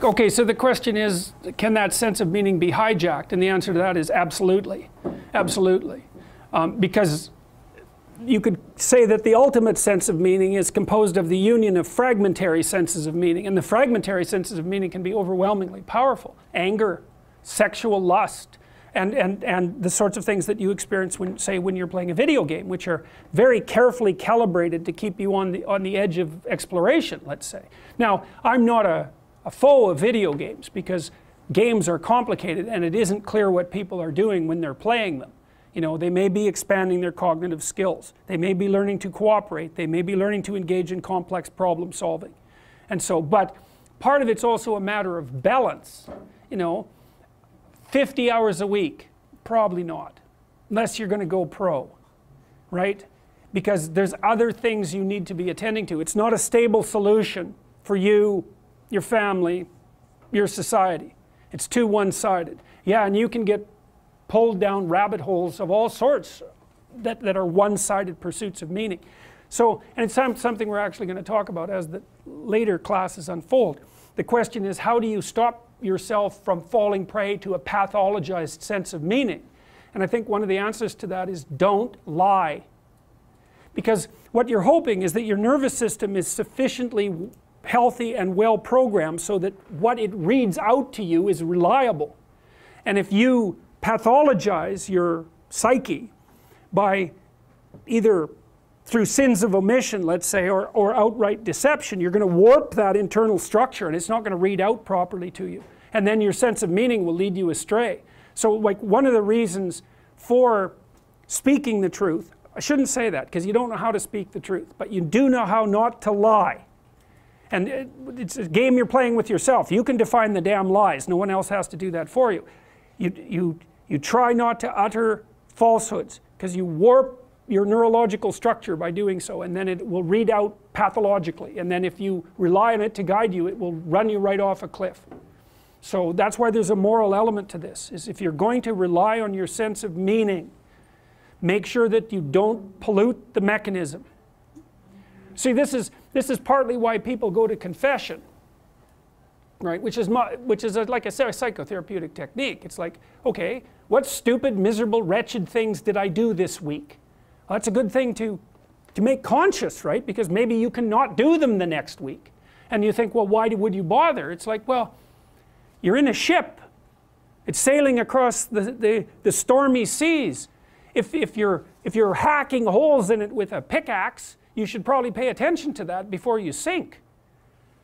Okay, so the question is, can that sense of meaning be hijacked? And the answer to that is absolutely. Absolutely. Because you could say that the ultimate sense of meaning is composed of the union of fragmentary senses of meaning. And the fragmentary senses of meaning can be overwhelmingly powerful. Anger, sexual lust, and the sorts of things that you experience when, say, when you're playing a video game, which are very carefully calibrated to keep you on the edge of exploration, let's say. Now, I'm not a foe of video games, because games are complicated and it isn't clear what people are doing when they're playing them. You know, they may be expanding their cognitive skills, they may be learning to cooperate, they may be learning to engage in complex problem solving. And so, but part of it's also a matter of balance. You know, 50 hours a week, probably not, unless you're going to go pro, right? Because there's other things you need to be attending to. It's not a stable solution for you, your family, your society. It's too one-sided. Yeah, and you can get pulled down rabbit holes of all sorts that are one-sided pursuits of meaning. So, and it's something we're actually going to talk about as the later classes unfold. The question is, how do you stop yourself from falling prey to a pathologized sense of meaning? And I think one of the answers to that is, don't lie. Because what you're hoping is that your nervous system is sufficiently healthy and well programmed so that what it reads out to you is reliable. And if you pathologize your psyche by either through sins of omission, let's say, or outright deception, you're going to warp that internal structure and it's not going to read out properly to you. And then your sense of meaning will lead you astray. So like one of the reasons for speaking the truth, I shouldn't say that because you don't know how to speak the truth, but you do know how not to lie. And it's a game you're playing with yourself. You can define the damn lies. No one else has to do that for you. You try not to utter falsehoods because you warp your neurological structure by doing so, and then it will read out pathologically. And then if you rely on it to guide you, it will run you right off a cliff. So that's why there's a moral element to this, is if you're going to rely on your sense of meaning, make sure that you don't pollute the mechanism. See, this is partly why people go to confession, right? Which is like I said, a psychotherapeutic technique. It's like, okay, what stupid, miserable, wretched things did I do this week? Well, that's a good thing to make conscious, right? Because maybe you can not do them the next week. And you think, well, why would you bother? It's like, well, you're in a ship. It's sailing across the stormy seas. If you're hacking holes in it with a pickaxe, you should probably pay attention to that before you sink.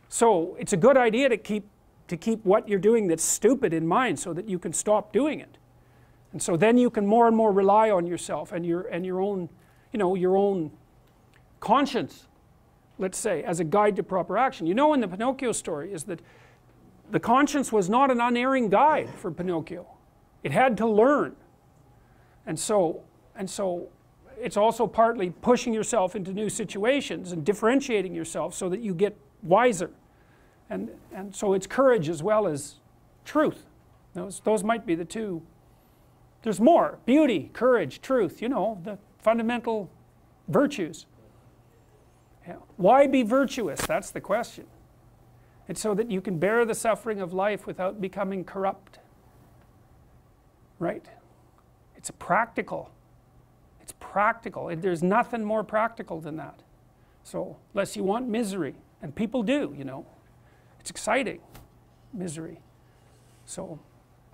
So it's a good idea to keep what you're doing that's stupid in mind so that you can stop doing it. And so then you can more and more rely on yourself and your own, you know, your own conscience, let's say, as a guide to proper action. You know, in the Pinocchio story is that the conscience was not an unerring guide for Pinocchio. It had to learn. And so it's also partly pushing yourself into new situations and differentiating yourself so that you get wiser. And so it's courage as well as truth. Those might be the two. There's more. Beauty, courage, truth, you know, the fundamental virtues. Yeah. Why be virtuous? That's the question. It's so that you can bear the suffering of life without becoming corrupt. Right? It's practical. It's practical. There's nothing more practical than that. So, unless you want misery, and people do, you know. It's exciting, misery. So,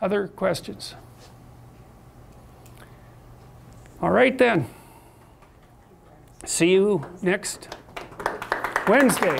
other questions? All right then. See you next Wednesday.